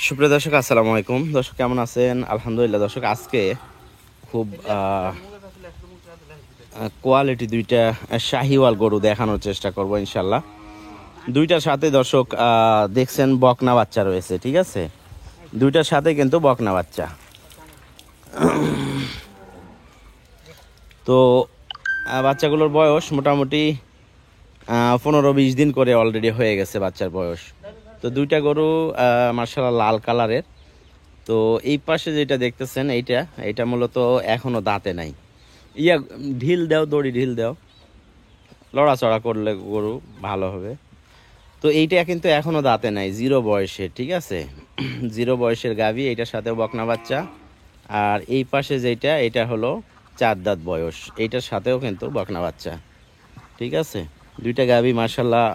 সুপ্রিয় দর্শক, আসসালামু আলাইকুম। দর্শক কেমন আছেন? আলহামদুলিল্লাহ। দর্শক আজকে খুব কোয়ালিটি দুইটা শাহিওয়াল গরু দেখানোর চেষ্টা করব ইনশাল্লাহ। দুইটার সাথে দর্শক দেখছেন বকনা বাচ্চা রয়েছে, ঠিক আছে? দুইটার সাথে কিন্তু বকনা বাচ্চা। তো বাচ্চাগুলোর বয়স মোটামুটি 15-20 দিন করে অলরেডি হয়ে গেছে বাচ্চার বয়স। তো দুইটা গরু মার্শাল্লাহ লাল কালারের। তো এই পাশে যেটা দেখতেছেন এইটা এটা মূলত এখনো দাঁতে নাই। ইয়া, ঢিল দাও, দড়ি ঢিল দাও, লড়াচড়া করলে গরু ভালো হবে। তো এইটা কিন্তু এখনো দাঁতে নাই, জিরো বয়সের, ঠিক আছে? জিরো বয়সের গাভী, এইটার সাথেও বকনা বাচ্চা। আর এই পাশে যেটা এটা হলো 4 দাঁত বয়স, এইটার সাথেও কিন্তু বকনা বাচ্চা, ঠিক আছে? দুইটা গাভী মার্শাল্লাহ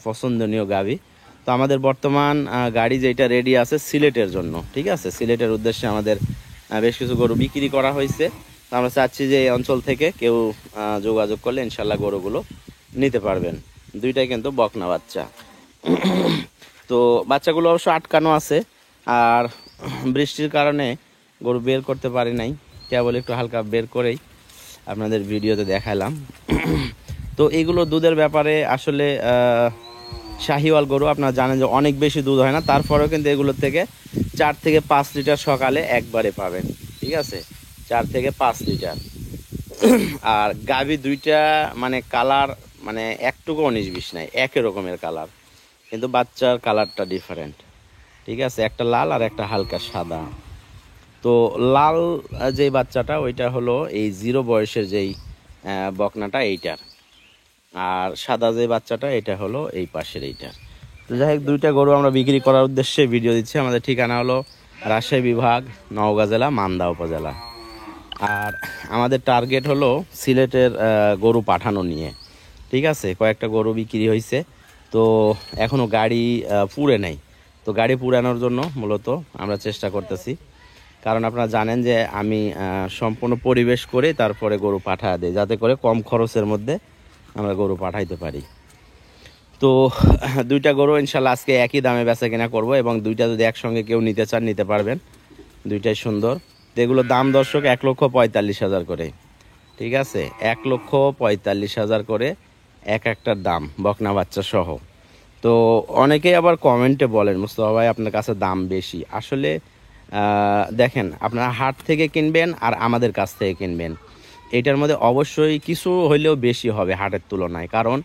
পছন্দনীয় গাভী। তো আমাদের বর্তমান গাড়ি যেটা রেডি আছে সিলেটের জন্য, ঠিক আছে? সিলেটের উদ্দেশ্যে আমাদের বেশ কিছু গরু বিক্রি করা হয়েছে। তো আমরা চাচ্ছি যে এই অঞ্চল থেকে কেউ যোগাযোগ করলে ইনশাল্লাহ গরুগুলো নিতে পারবেন। দুইটাই কিন্তু বকনা বাচ্চা। তো বাচ্চাগুলো অবশ্য আটকানো আছে। আর বৃষ্টির কারণে গরু বের করতে পারি নাই, কেবল একটু হালকা বের করেই আপনাদের ভিডিওতে দেখালাম। তো এইগুলো দুধের ব্যাপারে আসলে শাহিওয়াল গরু আপনারা জানেন যে অনেক বেশি দুধ হয় না, তারপরেও কিন্তু এগুলোর থেকে 4 থেকে 5 লিটার সকালে একবারে পাবেন, ঠিক আছে? 4 থেকে 5 লিটার। আর গাভী দুইটা মানে কালার মানে একটুকু 19-20 নাই, একই রকমের কালার, কিন্তু বাচ্চার কালারটা ডিফারেন্ট, ঠিক আছে? একটা লাল আর একটা হালকা সাদা। তো লাল যেই বাচ্চাটা ওইটা হলো এই জিরো বয়সের যেই বকনাটা এইটার। আর সাদা যে বাচ্চাটা এটা হলো এই পাশের এইটার। তো যাই হোক, দুইটা গরু আমরা বিক্রি করার উদ্দেশ্যে ভিডিও দিচ্ছি। আমাদের ঠিকানা হলো রাজশাহী বিভাগ, নওগাঁ জেলা, মান্দা উপজেলা। আর আমাদের টার্গেট হলো সিলেটের গরু পাঠানো নিয়ে, ঠিক আছে? কয়েকটা গরু বিক্রি হয়েছে, তো এখনও গাড়ি পুড়ে নেই। তো গাড়ি পুরানোর জন্য মূলত আমরা চেষ্টা করতেছি। কারণ আপনারা জানেন যে আমি সম্পূর্ণ পরিবেশ করে তারপরে গরু পাঠা দিই, যাতে করে কম খরচের মধ্যে আমরা গরু পাঠাইতে পারি। তো দুইটা গরু ইনশাল্লাহ আজকে একই দামে বেচা কেনা করবো, এবং দুইটা যদি একসঙ্গে কেউ নিতে চান নিতে পারবেন। দুইটাই সুন্দর। তো এগুলোর দাম দর্শক 1,45,000 করে, ঠিক আছে? 1,45,000 করে এক একটার দাম, বকনা বাচ্চা সহ। তো অনেকেই আবার কমেন্টে বলেন মুস্তফা ভাই আপনার কাছে দাম বেশি। আসলে দেখেন, আপনারা হাট থেকে কিনবেন আর আমাদের কাছ থেকে কিনবেন, এটার মধ্যে অবশ্যই কিছু হইলেও বেশি হবে হাটের তুলনায়। কারণ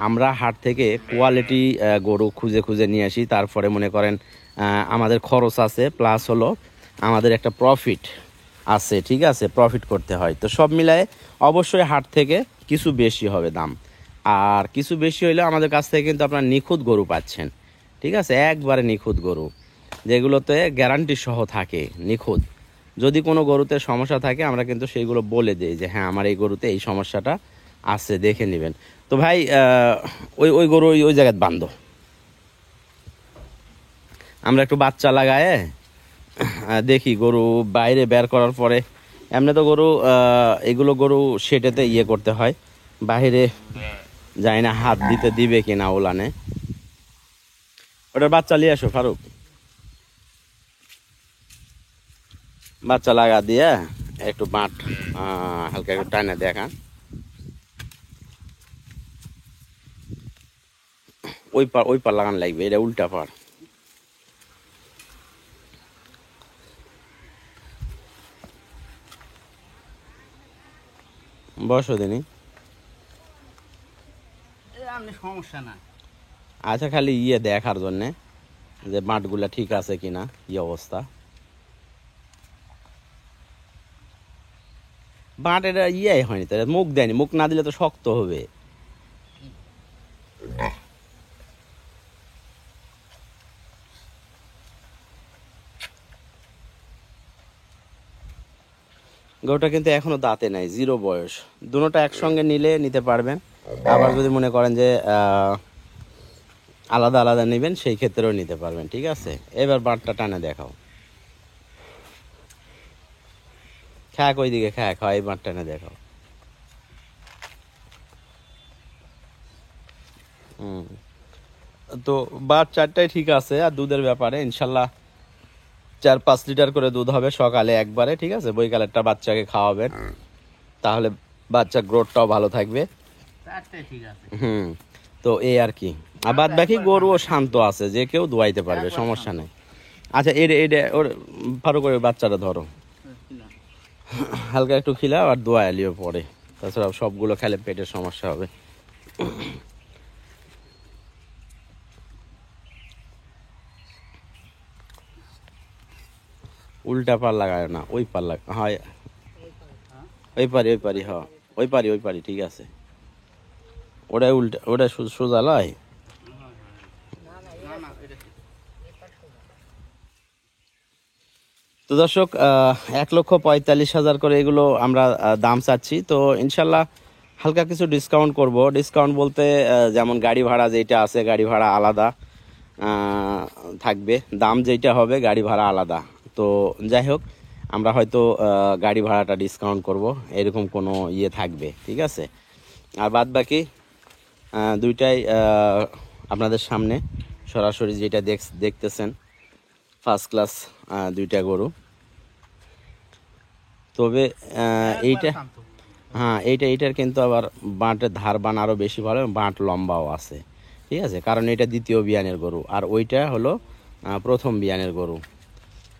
আমরা হাট থেকে কোয়ালিটি গরু খুঁজে খুঁজে নিয়ে আসি, তারপরে মনে করেন আমাদের খরচ আছে, প্লাস হলো আমাদের একটা প্রফিট আছে, ঠিক আছে? প্রফিট করতে হয়। তো সব মিলায়ে অবশ্যই হাট থেকে কিছু বেশি হবে দাম। আর কিছু বেশি হইলেও আমাদের কাছ থেকে কিন্তু আপনার নিখুঁত গরু পাচ্ছেন, ঠিক আছে? একবারে নিখুঁত গরু, যেগুলোতে গ্যারান্টি সহ থাকে, নিখুঁত। যদি কোনো গরুতে সমস্যা থাকে আমরা কিন্তু সেইগুলো বলে দিই যে হ্যাঁ আমার এই গরুতে এই সমস্যাটা আছে, দেখে নেবেন। তো ভাই ওই ওই গরু ওই জায়গায় বান্ধো, আমরা একটু বাচ্চা লাগায় দেখি গরু বাইরে বের করার পরে। এমনি তো গরু এগুলো গরু সেটাতে ইয়ে করতে হয়, বাইরে যায় না, হাত দিতে দিবে কিনা ওলানে। ওটার বাচ্চা নিয়ে আসো ফারুক, বাচ্চা লাগা দিয়ে একটু মাঠ হালকা একটু টাইনে দেখা। ওই পার লাগান লাগবে, এটা উল্টা পার। বসো দিনই। সমস্যা না। আচ্ছা, খালি ইয়ে দেখার জন্যে যে মাঠগুলা ঠিক আছে কিনা, কি অবস্থা। মাঠ এটা ইয়ে হয়নি, তাহলে মুখ দেয়নি, মুখ না দিলে তো শক্ত হবে। গরুটা কিন্তু এখনো দাঁতে নাই, জিরো বয়স। দুটোটা একসঙ্গে নিলে নিতে পারবেন। আবার যদি মনে করেন যে আলাদা আলাদা নেবেন, সেই ক্ষেত্রেও নিতে পারবেন, ঠিক আছে? এবার বাঁটটা টানে দেখাও, খ্যাক ওইদিকে খ্যাক হয়, এই বাঁট টানে দেখাও। হুম। তো বাট চারটাই ঠিক আছে। আর দুধের ব্যাপারে ইনশাল্লাহ 4-5 লিটার করে দুধ হবে সকালে একবারে, ঠিক আছে? বৈকালেরটা বাচ্চাকে খাওয়াবেন, তাহলে বাচ্চার গ্রোথটাও ভালো থাকবে। চারটে ঠিক আছে। তো এই আর কি। আর বাদ বাকি গরুও শান্ত আছে, যে কেউ দোয়াইতে পারবে, সমস্যা নেই। আচ্ছা, ওর ভালো করে বাচ্চাটা ধরো, হালকা একটু খিলাও আর দোয়াইলিও পরে, তাছাড়া সবগুলো খেলে পেটের সমস্যা হবে। উল্টা পার লাগায় না, ওই পার লাগা হয়, ওই পারি হ্যাঁ, ওই পারি ঠিক আছে। ওটাই উল্টা, ওটা সোজা লয়। না না এটা ঠিক। তো দর্শক, 1,45,000 করে এগুলো আমরা দাম চাচ্ছি। তো ইনশাল্লাহ হালকা কিছু ডিসকাউন্ট করব। ডিসকাউন্ট বলতে যেমন গাড়ি ভাড়া যেটা আছে, গাড়ি ভাড়া আলাদা থাকবে, দাম যেটা হবে গাড়ি ভাড়া আলাদা। তো যাই হোক, আমরা হয়তো গাড়ি ভাড়াটা ডিসকাউন্ট করব, এরকম কোনো ইয়ে থাকবে, ঠিক আছে? আর বাদ বাকি দুইটাই আপনাদের সামনে সরাসরি যেটা দেখতেছেন, ফার্স্ট ক্লাস দুইটা গরু। তবে এইটা, শান্ত। হ্যাঁ, এইটার কিন্তু আবার বাঁটের ধার বান আরও বেশি ভালো, বাঁট লম্বাও আছে, ঠিক আছে? কারণ এটা দ্বিতীয় বিয়ানের গরু, আর ওইটা হলো প্রথম বিয়ানের গরু।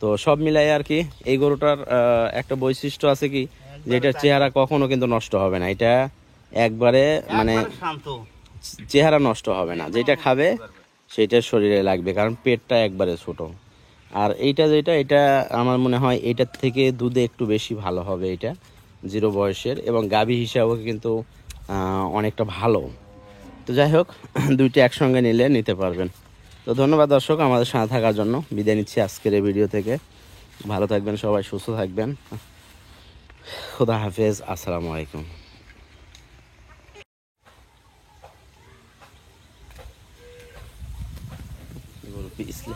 তো সব মিলাই আর কি, এই গরুটার একটা বৈশিষ্ট্য আছে কি, যে এটার চেহারা কখনো কিন্তু নষ্ট হবে না। এটা একবারে মানে একবারে শান্ত। চেহারা নষ্ট হবে না, যেটা খাবে সেটার শরীরে লাগবে, কারণ পেটটা একবারে ছোট। আর এইটা যেটা, এটা আমার মনে হয় এটার থেকে দুধে একটু বেশি ভালো হবে, এটা 0 বয়সের, এবং গাভী হিসাবেও কিন্তু অনেকটা ভালো। তো যাই হোক, দুইটা একসঙ্গে নিতে পারবেন। তো ধন্যবাদ দর্শক আমাদের সাথে থাকার জন্য। বিদায় নিচ্ছি আজকের এই ভিডিও থেকে। ভালো থাকবেন সবাই, সুস্থ থাকবেন। খুদা হাফেজ, আসসালামু আলাইকুম। পিছলে